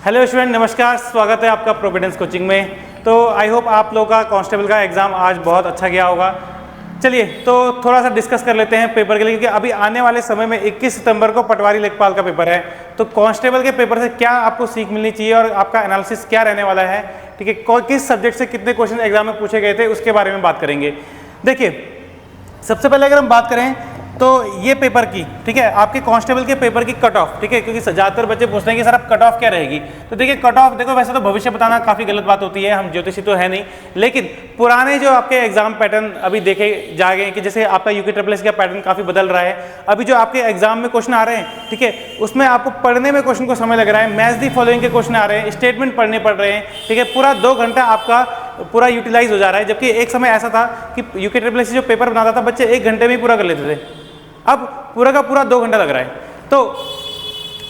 Hello student, नमस्कार। स्वागत है आपका प्रोविडेंस कोचिंग में। तो आई होप आप लोगों का कांस्टेबल का एग्ज़ाम आज बहुत अच्छा गया होगा। चलिए तो थोड़ा सा डिस्कस कर लेते हैं पेपर के लिए, क्योंकि अभी आने वाले समय में 21 सितंबर को पटवारी लेखपाल का पेपर है। तो कांस्टेबल के पेपर से क्या आपको सीख मिलनी चाहिए और आपका एनालिसिस क्या रहने वाला है, ठीक है, किस सब्जेक्ट से कितने क्वेश्चन एग्जाम में पूछे गए थे उसके बारे में बात करेंगे। देखिए, सबसे पहले अगर हम बात करें तो ये पेपर की, ठीक है, आपके कांस्टेबल के पेपर की कट ऑफ, ठीक है, क्योंकि ज़्यादातर बच्चे पूछते हैं कि सर अब कट ऑफ क्या रहेगी। तो देखिए कट ऑफ, देखो वैसे तो भविष्य बताना काफ़ी गलत बात होती है, हम ज्योतिषी तो है नहीं, लेकिन पुराने जो आपके एग्जाम पैटर्न अभी देखे जा गए कि जैसे आपका यूके ट्रिपल एस का पैटर्न काफ़ी बदल रहा है। अभी जो आपके एग्जाम में क्वेश्चन आ रहे हैं, ठीक है, उसमें आपको पढ़ने में क्वेश्चन को समय लग रहा है, मैच दी फॉलोइंग के क्वेश्चन आ रहे हैं, स्टेटमेंट पढ़ने पड़ रहे हैं, ठीक है, पूरा 2 घंटा आपका पूरा यूटिलाइज हो जा रहा है। जबकि एक समय ऐसा था कि यूके ट्रिपल एस जो पेपर बनाता था बच्चे 1 घंटे में ही पूरा कर लेते थे, अब पूरा का पूरा 2 घंटा लग रहा है। तो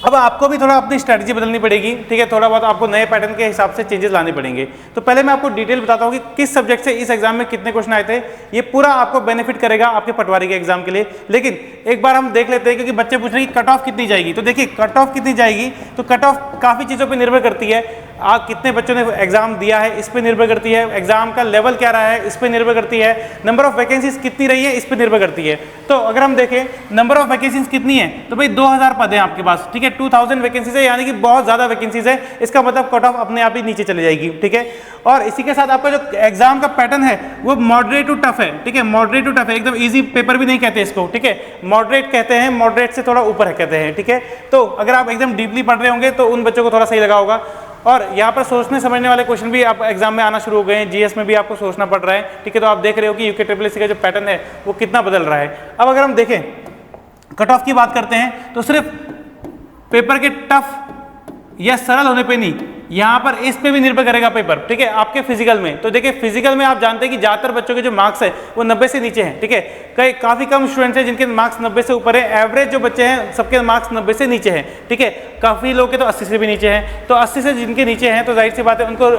अब आपको भी थोड़ा अपनी स्ट्रैटेजी बदलनी पड़ेगी, ठीक है, थोड़ा बहुत आपको नए पैटर्न के हिसाब से चेंजेस लाने पड़ेंगे। तो पहले मैं आपको डिटेल बताता हूँ कि किस सब्जेक्ट से इस एग्जाम में कितने क्वेश्चन आए थे। ये पूरा आपको बेनिफिट करेगा आपके पटवारी के एग्जाम के लिए। लेकिन एक बार हम देख लेते हैं, क्योंकि बच्चे पूछ रहे हैं कि कट ऑफ कितनी जाएगी। तो देखिए कट ऑफ कितनी जाएगी, तो कट ऑफ काफ़ी चीज़ों पर निर्भर करती है। आप कितने बच्चों ने एग्जाम दिया है इस पर निर्भर करती है, एग्जाम का लेवल क्या रहा है इस पर निर्भर करती है, नंबर ऑफ वैकेंसीज कितनी रही है इस पर निर्भर करती है। तो अगर हम देखें नंबर ऑफ वैकेंसीज कितनी है, तो भाई 2000 पद है आपके पास, ठीक है, 2000 वैकेंसीज है, यानी कि बहुत ज़्यादा वैकेंसीज है। इसका मतलब कट ऑफ अपने आप ही नीचे चली जाएगी, ठीक है। और इसी के साथ आपका जो एग्जाम का पैटर्न है वो मॉडरेट टू टफ है, ठीक है, मॉडरेट टू टफ है, एकदम ईजी पेपर भी नहीं कहते इसको, ठीक है, मॉडरेट कहते हैं, मॉडरेट से थोड़ा ऊपर है कहते हैं, ठीक है। तो अगर आप एकदम डीपली पढ़ रहे होंगे तो उन बच्चों को थोड़ा सही लगा होगा। और यहाँ पर सोचने समझने वाले क्वेश्चन भी आप एग्जाम में आना शुरू हो गए हैं, जीएस में भी आपको सोचना पड़ रहा है, ठीक है। तो आप देख रहे हो कि यूके ट्रिपल एस का जो पैटर्न है वो कितना बदल रहा है। अब अगर हम देखें कट ऑफ की बात करते हैं तो सिर्फ पेपर के टफ या सरल होने पे नहीं, यहाँ पर इस पे भी निर्भर करेगा पेपर, ठीक है, आपके फिजिकल में। तो देखिए फिजिकल में आप जानते हैं कि ज़्यादातर बच्चों के जो मार्क्स है वो 90 से नीचे हैं, ठीक है, काफ़ी कम स्टूडेंट्स हैं जिनके मार्क्स 90 से ऊपर है। एवरेज जो बच्चे हैं सबके मार्क्स 90 से नीचे हैं, ठीक है, काफ़ी लोग के तो 80 से भी नीचे हैं। तो 80 से जिनके नीचे हैं तो जाहिर सी बात है उनको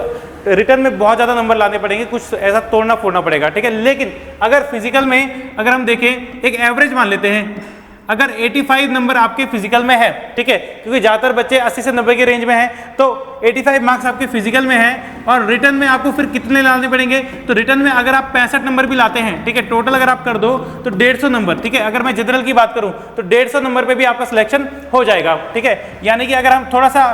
रिटर्न में बहुत ज़्यादा नंबर लाने पड़ेंगे, कुछ ऐसा तोड़ना फोड़ना पड़ेगा, ठीक है। लेकिन अगर फिजिकल में अगर हम देखें, एक एवरेज मान लेते हैं, अगर 85 नंबर आपके फिजिकल में है, ठीक है, क्योंकि ज़्यादातर बच्चे 80 से 90 के रेंज में हैं, तो 85 मार्क्स आपके फिजिकल में है और रिटर्न में आपको फिर कितने लाने पड़ेंगे। तो रिटर्न में अगर आप 65 नंबर भी लाते हैं, ठीक है, टोटल अगर आप कर दो तो 150 नंबर, ठीक है। अगर मैं जनरल की बात करूं तो 150 नंबर पे भी आपका सिलेक्शन हो जाएगा, ठीक है। यानी कि अगर हम थोड़ा सा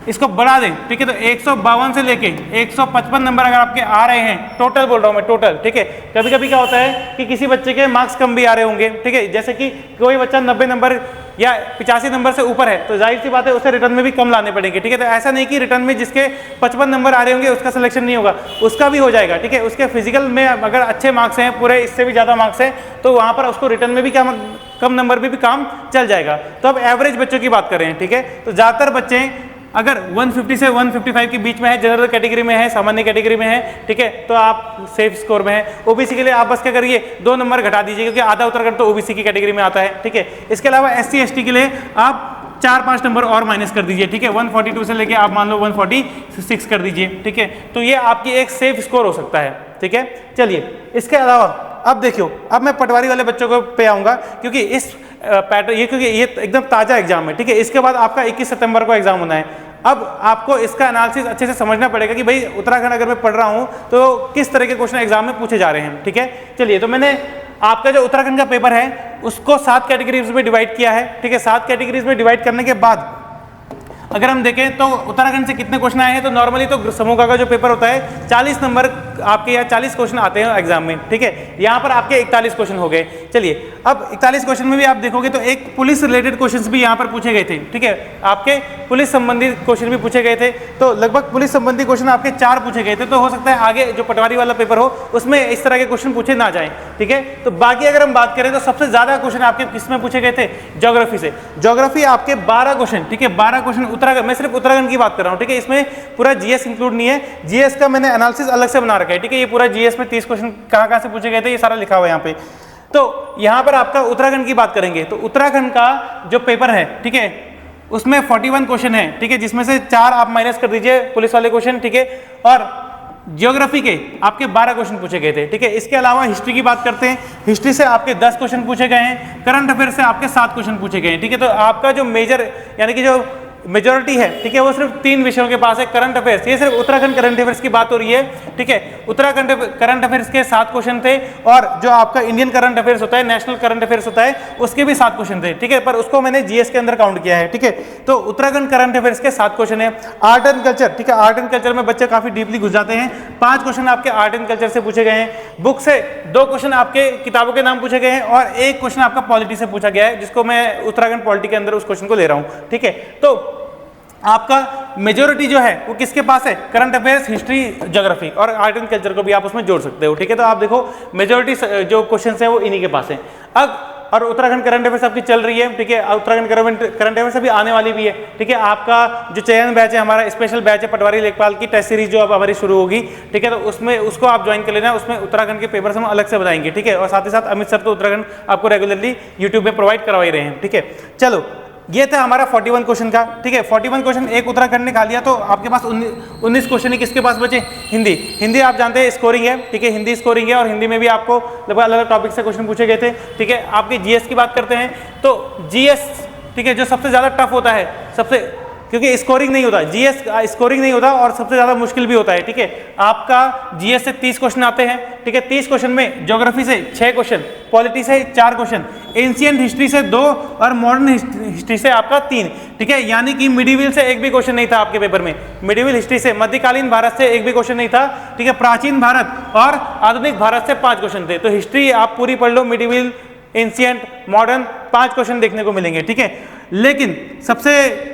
इसको बढ़ा दें, ठीक है, तो 152 से लेके 155 नंबर अगर आपके आ रहे हैं, टोटल बोल रहा हूँ मैं, टोटल, ठीक है। कभी कभी क्या होता है कि किसी बच्चे के मार्क्स कम भी आ रहे होंगे, ठीक है, जैसे कि कोई बच्चा 90 नंबर या 85 नंबर से ऊपर है तो जाहिर सी बात है उसे रिटर्न में भी कम लाने पड़ेंगे, ठीक है। तो ऐसा नहीं कि रिटर्न में जिसके 55 नंबर आ रहे होंगे उसका सिलेक्शन नहीं होगा, उसका भी हो जाएगा, ठीक है। उसके फिजिकल में अगर अच्छे मार्क्स हैं, पूरे इससे भी ज़्यादा मार्क्स हैं, तो वहाँ पर उसको रिटर्न में भी कम नंबर में भी काम चल जाएगा। तो अब एवरेज बच्चों की बात कर रहे हैं, ठीक है। तो ज़्यादातर बच्चे अगर 150 से 155 के बीच में है, जनरल कैटेगरी में है, सामान्य कैटेगरी में है, ठीक है, तो आप सेफ स्कोर में है। ओबीसी के लिए आप बस क्या करिए 2 नंबर घटा दीजिए, क्योंकि आधा उत्तराखंड तो ओबीसी की कैटेगरी में आता है, ठीक है। इसके अलावा एससी एसटी के लिए आप 4-5 नंबर और माइनस कर दीजिए, ठीक है, 142 से लेके आप मान लो 146 कर दीजिए, ठीक है। तो ये आपकी एक सेफ स्कोर हो सकता है, ठीक है। चलिए इसके अलावा अब देखियो, अब मैं पटवारी वाले बच्चों को पे आऊँगा, क्योंकि इस पैटर्न ये, क्योंकि ये एकदम ताज़ा एग्जाम है, ठीक है। इसके बाद आपका 21 सितंबर को एग्जाम होना है। अब आपको इसका एनालिसिस अच्छे से समझना पड़ेगा कि भाई उत्तराखंड अगर मैं पढ़ रहा हूँ तो किस तरह के क्वेश्चन एग्जाम में पूछे जा रहे हैं, ठीक है। चलिए, तो मैंने आपका जो उत्तराखंड का पेपर है उसको 7 कैटेगरीज में डिवाइड किया है, ठीक है। 7 कैटेगरीज में डिवाइड करने के बाद अगर हम देखें तो उत्तराखंड से कितने क्वेश्चन आए हैं, तो नॉर्मली तो समूह का जो पेपर होता है 40 नंबर आपके यहाँ 40 क्वेश्चन आते हैं एग्जाम में, ठीक है। यहाँ पर आपके 41 क्वेश्चन हो गए। चलिए, अब 41 क्वेश्चन में भी आप देखोगे तो एक पुलिस रिलेटेड क्वेश्चंस भी यहाँ पर पूछे गए थे, ठीक है, आपके पुलिस संबंधी क्वेश्चन भी पूछे गए थे। तो लगभग पुलिस संबंधी क्वेश्चन आपके 4 पूछे गए थे। तो हो सकता है आगे जो पटवारी वाला पेपर हो उसमें इस तरह के क्वेश्चन पूछे ना जाए, ठीक है। तो बाकी अगर हम बात करें तो सबसे ज्यादा क्वेश्चन आपके किस में पूछे गए थे, ज्योग्राफी से। ज्योग्राफी आपके 12 क्वेश्चन, ठीक है, 12 क्वेश्चन उत्तराखंड, मैं सिर्फ उत्तराखंड की बात कर रहा हूँ, ठीक है। इसमें पूरा जीएस इंक्लूड नहीं है, जीएस का मैंने एनालिसिस अलग से बना रखा है, ठीक है। ये पूरा जीएस में 30 क्वेश्चन कहाँ से पूछे गए थे ये सारा लिखा हुआ है यहाँ पे। तो यहाँ पर आपका उत्तराखंड की बात करेंगे तो उत्तराखंड का जो पेपर है, ठीक है, उसमें 41 क्वेश्चन है, ठीक है, जिसमें से 4 आप माइनस कर दीजिए पुलिस वाले क्वेश्चन, ठीक है। और ज्योग्राफी के आपके 12 क्वेश्चन पूछे गए थे, ठीक है। इसके अलावा हिस्ट्री की बात करते हैं, हिस्ट्री से आपके 10 क्वेश्चन पूछे गए हैं, करंट अफेयर से आपके 7 क्वेश्चन पूछे गए हैं, ठीक है। तो आपका जो मेजर यानी कि जो मेजोरिटी है, ठीक है, वो सिर्फ 3 विषयों के पास है। करंट अफेयर्स, ये सिर्फ उत्तराखंड करंट अफेयर्स की बात हो रही है, ठीक है। उत्तराखंड करंट अफेयर्स के 7 क्वेश्चन थे, और जो आपका इंडियन करंट अफेयर्स होता है, नेशनल करंट अफेयर्स होता है, उसके भी 7 क्वेश्चन थे, ठीक है, पर उसको मैंने जीएस के अंदर काउंट किया है, ठीक है। तो उत्तराखंड करंट अफेयर्स के 7 क्वेश्चन है। आर्ट एंड कल्चर, ठीक है, आर्ट एंड कल्चर में बच्चे काफी डीपली घुस जाते हैं। 5 क्वेश्चन आपके आर्ट एंड कल्चर से पूछे गए हैं। बुक से 2 क्वेश्चन आपके किताबों के नाम पूछे गए हैं, और 1 क्वेश्चन आपका पॉलिटी से पूछा गया है, जिसको मैं उत्तराखंड पॉलिटी के अंदर उस क्वेश्चन को ले रहा हूं, ठीक है। तो आपका मेजोरिटी जो है वो किसके पास है? करंट अफेयर्स, हिस्ट्री, ज्योग्राफी, और आर्ट एंड कल्चर को भी आप उसमें जोड़ सकते हो, ठीक है। तो आप देखो मेजोरिटी जो क्वेश्चन है वो इन्हीं के पास है। अब और उत्तराखंड करंट अफेयर्स आपकी चल रही है, ठीक है, उत्तराखंड करंट अफेयर्स अभी आने वाली भी है, ठीक है। आपका जो चयन बैच है, हमारा स्पेशल बैच है पटवारी लेखपाल की टेस्ट सीरीज जो अब हमारी शुरू होगी, ठीक है, तो उसमें उसको आप ज्वाइन कर लेना। उसमें उत्तराखंड के पेपर्स हम अलग से बताएंगे, ठीक है। और साथ ही साथ अमित सर तो उत्तराखंड आपको रेगुलरली यूट्यूब में प्रोवाइड करवा ही रहे हैं, ठीक है। चलो, ये था हमारा 41 क्वेश्चन का, ठीक है। 41 क्वेश्चन एक उत्तराखंड ने खा लिया, तो आपके पास 19 क्वेश्चन ही किसके पास बचे? हिंदी। हिंदी आप जानते हैं स्कोरिंग है, ठीक है, हिंदी स्कोरिंग है, और हिंदी में भी आपको लगभग अलग अलग टॉपिक से क्वेश्चन पूछे गए थे, ठीक है। आपके जीएस की बात करते हैं, तो जीएस, ठीक है, जो सबसे ज्यादा टफ होता है, सबसे, क्योंकि स्कोरिंग नहीं होता, जीएस स्कोरिंग नहीं होता, और सबसे ज्यादा मुश्किल भी होता है, ठीक है। आपका जीएस से 30 क्वेश्चन आते हैं, ठीक है। 30 क्वेश्चन में ज्योग्राफी से 6 क्वेश्चन, पॉलिटी से 4 क्वेश्चन, एंशिएंट हिस्ट्री से 2, और मॉडर्न हिस्ट्री से आपका 3, ठीक है। यानी कि मिडिवल से एक भी क्वेश्चन नहीं था आपके पेपर में। मिडिवल हिस्ट्री से, मध्यकालीन भारत से एक भी क्वेश्चन नहीं था, ठीक है। प्राचीन भारत और आधुनिक भारत से 5 क्वेश्चन थे। तो हिस्ट्री आप पूरी पढ़ लो, मिडिवल, एंशिएंट, मॉडर्न, 5 क्वेश्चन देखने को मिलेंगे, ठीक है। लेकिन सबसे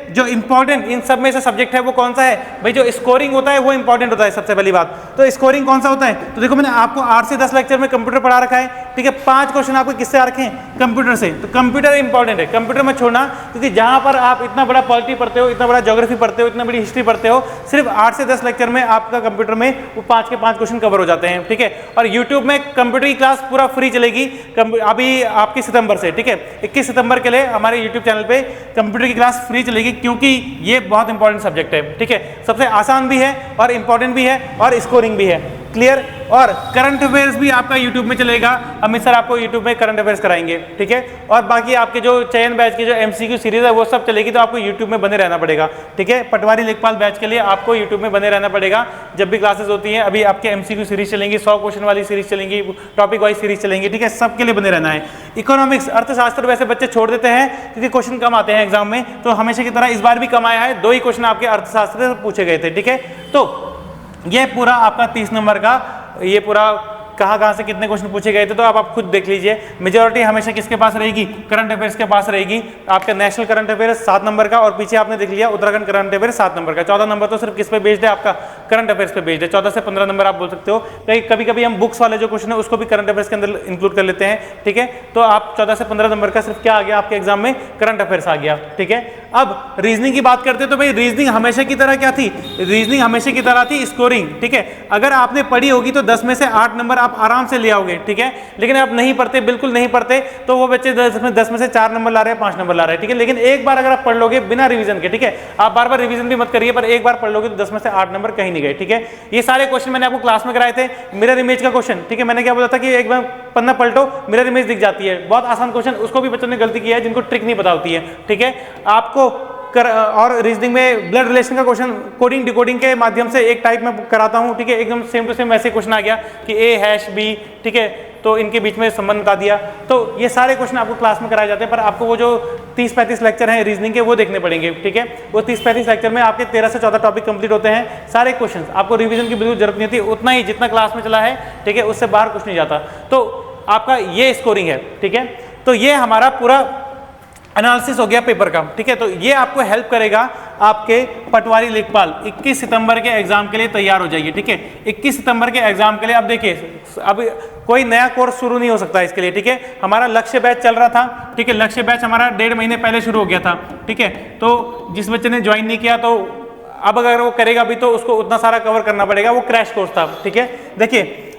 जो इंपॉर्टेंट इन सब में से सब्जेक्ट है वो कौन सा है भाई? जो स्कोरिंग होता है वो इंपॉर्टेंट होता है सबसे पहली बात। तो स्कोरिंग कौन सा होता है? तो देखो मैंने आपको 8 से 10 लेक्चर में कंप्यूटर पढ़ा रखा है, ठीक है। 5 क्वेश्चन आपको किससे आ रखे हैं? कंप्यूटर से। तो कंप्यूटर इंपॉर्टेंट है, कंप्यूटर में छोड़ना, क्योंकि जहां पर आप इतना बड़ा पॉलिटी पढ़ते हो, इतना बड़ा ज्योग्राफी पढ़ते हो, इतना बड़ी हिस्ट्री पढ़ते हो, सिर्फ 8 से 10 लेक्चर में आपका कंप्यूटर में वो 5 के 5 क्वेश्चन कवर हो जाते हैं, ठीक है। और यूट्यूब में कंप्यूटर की क्लास पूरा फ्री चलेगी अभी आपकी सितंबर से, ठीक है। 21 सितंबर के लिए हमारे यूट्यूब चैनल पे कंप्यूटर की क्लास फ्री चलेगी, क्योंकि ये बहुत इंपॉर्टेंट सब्जेक्ट है, ठीक है। सबसे आसान भी है और इंपॉर्टेंट भी है और स्कोरिंग भी है, क्लियर। और करंट अफेयर्स भी आपका यूट्यूब में चलेगा, अमित सर आपको यूट्यूब में करंट अफेयर्स कराएंगे, ठीक है। और बाकी आपके जो चयन बैच की जो एमसीक्यू सीरीज है वो सब चलेगी, तो आपको यूट्यूब में बने रहना पड़ेगा, ठीक है। पटवारी लेखपाल बैच के लिए आपको यूट्यूब में बने रहना पड़ेगा जब भी क्लासेस होती हैं। अभी आपके एमसीक्यू सीरीज चलेंगी, 100 क्वेश्चन वाली सीरीज चलेंगी, टॉपिक वाइज सीरीज चलेंगी, ठीक है। सबके लिए बने रहना है। इकोनॉमिक्स, अर्थशास्त्र वैसे बच्चे छोड़ देते हैं क्योंकि क्वेश्चन कम आते हैं एग्जाम में, तो हमेशा की तरह इस बार भी कम आया है, 2 ही क्वेश्चन आपके अर्थशास्त्र से पूछे गए थे, ठीक है। तो ये पूरा आपका 30 नंबर का ये पूरा कहाँ से कितने क्वेश्चन पूछे गए थे, तो आप खुद देख लीजिए। मेजॉरिटी हमेशा किसके पास रहेगी? करंट अफेयर्स के पास रहेगी। आपका नेशनल करंट अफेयर्स 7 नंबर का, और पीछे आपने देख लिया उत्तराखंड करंट अफेयर्स 7 नंबर का। 14 नंबर तो सिर्फ किस पे बेस्ड है? आपका करंट अफेयर्स पे बेस्ड है। 14 से 15 नंबर आप बोल सकते हो। कभी कभी हम बुक्स वाले जो क्वेश्चन है उसको भी करंट अफेयर्स के अंदर इंक्लूड कर लेते हैं, ठीक है। तो आप 14 से 15 नंबर का सिर्फ क्या आ गया आपके एग्जाम में? करंट अफेयर्स आ गया, ठीक है। अब रीजनिंग की बात करते हैं, तो भाई रीजनिंग हमेशा की तरह क्या थी? रीजनिंग हमेशा की तरह थी स्कोरिंग, ठीक है। अगर आपने पढ़ी होगी तो 10 में से 8 नंबर आप आराम से ले आओगे, ठीक है। लेकिन आप नहीं पढ़ते, बिल्कुल नहीं पढ़ते, तो वो बच्चे 10 में से 4 नंबर ला रहे हैं, 5 नंबर ला रहे हैं, ठीक है। लेकिन एक बार अगर आप पढ़ लोगे बिना रिवीजन के, ठीक है, आप बार बार रिवीजन भी मत करिए, पर एक बार पढ़ लोगे तो 10 में से 8 नंबर कहीं नहीं गए, ठीक है। ये सारे क्वेश्चन मैंने आपको क्लास में कराए थे। मिरर इमेज का क्वेश्चन, ठीक है, मैंने क्या बोला था कि एक बार पन्ना पलटो, मिरर इमेज दिख जाती है। बहुत आसान क्वेश्चन, उसको भी बच्चों ने गलती किया है जिनको ट्रिक नहीं पता होती है, ठीक है। आपको और रीजनिंग में ब्लड रिलेशन का क्वेश्चन कोडिंग डिकोडिंग के माध्यम से एक टाइप में कराता हूं, ठीक है। एकदम सेम टू सेम वैसे क्वेश्चन आ गया कि A-B, ठीक है, तो इनके बीच में संबंध बता दिया। तो ये सारे क्वेश्चन आपको क्लास में कराए जाते हैं, पर आपको वो जो 30-35 लेक्चर हैं रीजनिंग के वो देखने पड़ेंगे, ठीक है। वो 30-35 लेक्चर में आपके 13 से 14 टॉपिक कंप्लीट होते हैं। सारे क्वेश्चन आपको रिवीजन की बिल्कुल जरूरत नहीं होती, उतना ही जितना क्लास में चला है, ठीक है, उससे बाहर कुछ नहीं जाता। तो आपका ये स्कोरिंग है, ठीक है। तो ये हमारा पूरा एनालिसिस हो गया पेपर का, ठीक है। तो ये आपको हेल्प करेगा आपके पटवारी लेखपाल 21 सितंबर के एग्जाम के लिए तैयार हो जाइए, ठीक है। 21 सितंबर के एग्जाम के लिए अब देखिए, अब कोई नया कोर्स शुरू नहीं हो सकता इसके लिए, ठीक है। हमारा लक्ष्य बैच चल रहा था, ठीक है। लक्ष्य बैच हमारा 1.5 महीने पहले शुरू हो गया था, ठीक है। तो जिस बच्चे ने ज्वाइन नहीं किया, तो अब अगर वो करेगा भी तो उसको उतना सारा कवर करना पड़ेगा। वो क्रैश कोर्स था, ठीक है। देखिए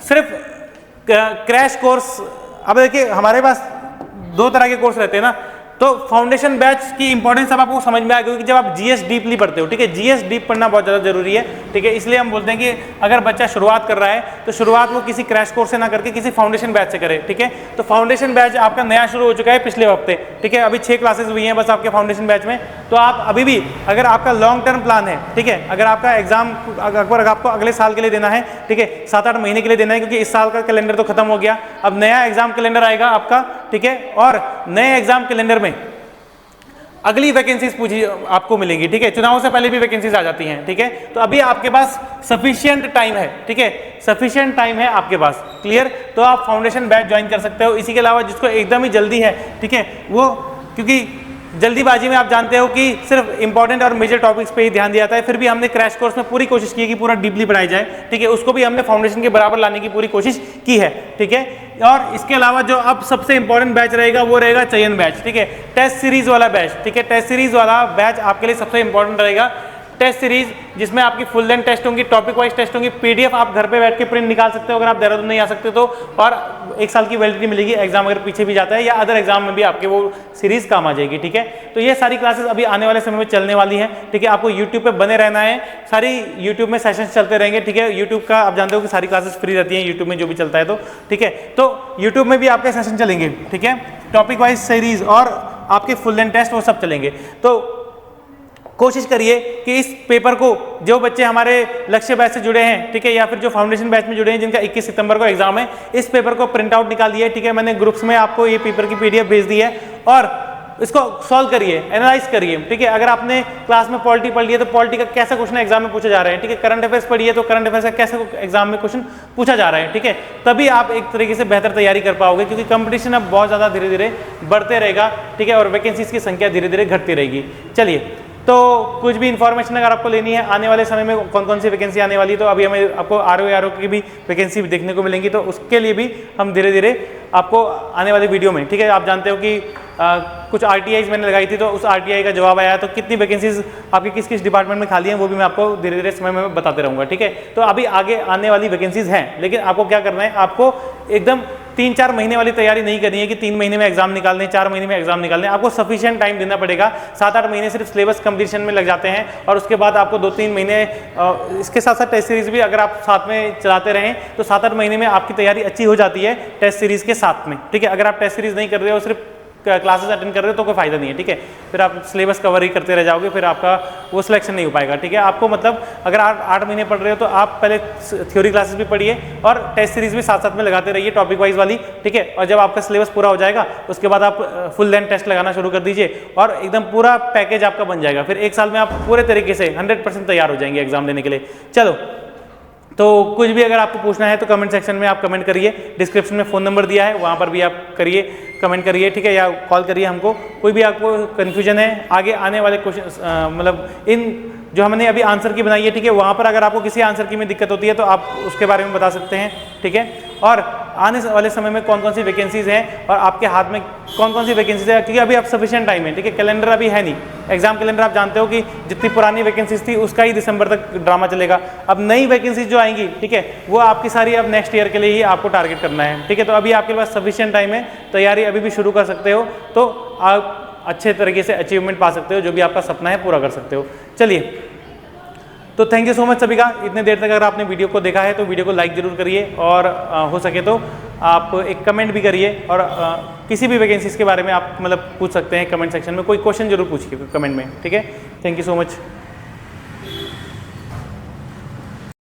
सिर्फ क्रैश कोर्स, अब देखिए हमारे पास 2 तरह के कोर्स रहते हैं ना, तो फाउंडेशन बैच की इंपॉर्टेंस अब आपको समझ में आ गई कि जब आप जीएस डीपली पढ़ते हो, ठीक है, जीएस डीप पढ़ना बहुत ज़्यादा जरूरी है, ठीक है। इसलिए हम बोलते हैं कि अगर बच्चा शुरुआत कर रहा है तो शुरुआत वो किसी क्रैश कोर्स से ना करके किसी फाउंडेशन बैच से करे, ठीक है। तो फाउंडेशन बैच आपका नया शुरू हो चुका है पिछले हफ्ते, ठीक है, अभी 6 क्लासेस हुई हैं बस आपके फाउंडेशन बैच में। तो आप अभी भी अगर आपका लॉन्ग टर्म प्लान है, ठीक है, अगर आपका एग्जाम अगर आपको अगले साल के लिए देना है, ठीक है, 7-8 महीने के लिए देना है, क्योंकि इस साल का कैलेंडर तो खत्म हो गया, अब नया एग्जाम कैलेंडर आएगा आपका, ठीक है। और नए एग्जाम कैलेंडर में अगली वैकेंसीज पूछी आपको मिलेंगी, ठीक है, चुनाव से पहले भी वैकेंसीज आ जाती हैं, ठीक है। तो अभी आपके पास सफिशिएंट टाइम है, ठीक है, सफिशिएंट टाइम है आपके पास, क्लियर। तो आप फाउंडेशन बैच ज्वाइन कर सकते हो। इसी के अलावा जिसको एकदम ही जल्दी है, ठीक है, वो क्योंकि जल्दीबाजी में आप जानते हो कि सिर्फ इंपॉर्टेंट और मेजर टॉपिक्स पे ही ध्यान दिया जाता है, फिर भी हमने क्रैश कोर्स में पूरी कोशिश की कि पूरा डीपली पढ़ाई जाए, ठीक है, उसको भी हमने फाउंडेशन के बराबर लाने की पूरी कोशिश की है, ठीक है। और इसके अलावा जो अब सबसे इंपॉर्टेंट बैच रहेगा वो रहेगा चयन बैच, ठीक है, टेस्ट सीरीज वाला बैच, ठीक है। टेस्ट सीरीज वाला बैच आपके लिए सबसे इंपॉर्टेंट रहेगा। टेस्ट सीरीज जिसमें आपकी फुल लेंथ टेस्ट होंगी, टॉपिक वाइज टेस्ट होंगी, पीडीएफ आप घर पे बैठ के प्रिंट निकाल सकते हो अगर आप देहरादून नहीं आ सकते तो, और 1 साल की वैलिडिटी मिलेगी एग्जाम अगर पीछे भी जाता है, या अदर एग्जाम में भी आपके वो सीरीज काम आ जाएगी, ठीक है। तो ये सारी क्लासेस अभी आने वाले समय में चलने वाली हैं, ठीक है। आपको यूट्यूब पे बने रहना है, सारी यूट्यूब में सेशंस चलते रहेंगे, ठीक है। यूट्यूब का आप जानते हो कि सारी क्लासेस फ्री रहती हैं यूट्यूब में जो भी चलता है, तो ठीक है, तो यूट्यूब में भी आपके सेशन चलेंगे, ठीक है, टॉपिक वाइज सीरीज और आपके फुल लेंथ टेस्ट वो सब चलेंगे। तो कोशिश करिए कि इस पेपर को जो बच्चे हमारे लक्ष्य बैच से जुड़े हैं, ठीक है, या फिर जो फाउंडेशन बैच में जुड़े हैं जिनका 21 सितंबर को एग्जाम है, इस पेपर को प्रिंट आउट निकालिए, ठीक है। मैंने ग्रुप्स में आपको ये पेपर की पीडीएफ भेज दी है और इसको सॉल्व करिए, एनालाइज करिए, ठीक है। अगर आपने क्लास में पॉलिटी पढ़ लिया तो पॉलिटी का कैसा क्वेश्चन एग्जाम में पूछा जा रहा है, ठीक है। करंट अफेयर्स पढ़िए तो करंट अफेयर्स का कैसे एग्जाम में क्वेश्चन पूछा जा रहा है, ठीक है। तभी आप एक तरीके से बेहतर तैयारी कर पाओगे, क्योंकि कंपटीशन अब बहुत ज़्यादा धीरे धीरे बढ़ते रहेगा, ठीक है, और वैकेंसीज की संख्या धीरे धीरे घटती रहेगी। चलिए, तो कुछ भी इन्फॉर्मेशन अगर आपको लेनी है आने वाले समय में कौन कौन सी वैकेंसी आने वाली है, तो अभी हमें आपको आरओ की भी वैकेंसी देखने को मिलेंगी, तो उसके लिए भी हम धीरे धीरे आपको आने वाली वीडियो में, ठीक है। आप जानते हो कि कुछ आरटीआईज मैंने लगाई थी, तो उस आरटीआई का जवाब आया, तो कितनी वैकेंसीज आपकी किस किस डिपार्टमेंट में खाली हैं वो भी मैं आपको धीरे धीरे समय में बताते रहूँगा, ठीक है। तो अभी आगे आने वाली वैकेंसीज हैं, लेकिन आपको क्या करना है, आपको एकदम 3-4 महीने वाली तैयारी नहीं करनी है कि 3 महीने में एग्जाम निकालने, 4 महीने में एग्जाम निकालने। आपको सफिशिएंट टाइम देना पड़ेगा। 7-8 महीने सिर्फ सिलेबस कंप्लीशन में लग जाते हैं, और उसके बाद आपको 2-3 महीने इसके साथ साथ टेस्ट सीरीज भी अगर आप साथ में चलाते रहें तो 7-8 महीने में आपकी तैयारी अच्छी हो जाती है टेस्ट सीरीज के साथ में, ठीक है। अगर आप टेस्ट सीरीज नहीं कर रहे हो, सिर्फ क्लासेस अटेंड कर रहे हो तो कोई फायदा नहीं है, ठीक है। फिर आप सिलेबस कवर ही करते रह जाओगे, फिर आपका वो सिलेक्शन नहीं हो पाएगा, ठीक है। आपको मतलब अगर आप 8 महीने पढ़ रहे हो तो आप पहले थ्योरी क्लासेस भी पढ़िए और टेस्ट सीरीज भी साथ साथ में लगाते रहिए टॉपिक वाइज वाली, ठीक है। और जब आपका सिलेबस पूरा हो जाएगा उसके बाद आप फुल लेंथ टेस्ट लगाना शुरू कर दीजिए और एकदम पूरा पैकेज आपका बन जाएगा। फिर 1 साल में आप पूरे तरीके से 100% तैयार हो जाएंगे एग्जाम देने के लिए। चलो, तो कुछ भी अगर आपको पूछना है तो कमेंट सेक्शन में आप कमेंट करिए, डिस्क्रिप्शन में फ़ोन नंबर दिया है वहाँ पर भी आप करिए, कमेंट करिए, ठीक है, या कॉल करिए हमको। कोई भी आपको कन्फ्यूजन है आगे आने वाले क्वेश्चन, मतलब इन जो हमने अभी आंसर की बनाई है, ठीक है, वहाँ पर अगर आपको किसी आंसर की में दिक्कत होती है तो आप उसके बारे में बता सकते हैं, ठीक है। और आने वाले समय में कौन कौन सी वैकेंसीज हैं और आपके हाथ में कौन कौन सी वैकेंसीज है, क्योंकि अभी आप सफिशिएंट टाइम है, ठीक है। कैलेंडर अभी है नहीं, एग्जाम कैलेंडर आप जानते हो कि जितनी पुरानी वैकेंसीज थी उसका ही दिसंबर तक ड्रामा चलेगा। अब नई वैकेंसीज जो आएंगी, ठीक है, वो आपकी सारी अब नेक्स्ट ईयर के लिए ही आपको टारगेट करना है, ठीक है। तो अभी आपके पास सफिशिएंट टाइम है, तैयारी अभी भी शुरू कर सकते हो, तो आप अच्छे तरीके से अचीवमेंट पा सकते हो, जो भी आपका सपना है पूरा कर सकते हो। चलिए, तो थैंक यू सो मच सभी का। इतने देर तक अगर आपने वीडियो को देखा है तो वीडियो को लाइक जरूर करिए, और हो सके तो आप एक कमेंट भी करिए, और किसी भी वैकेंसीज के बारे में आप मतलब पूछ सकते हैं कमेंट सेक्शन में, कोई क्वेश्चन जरूर पूछिए कमेंट में, ठीक है। Thank you so much.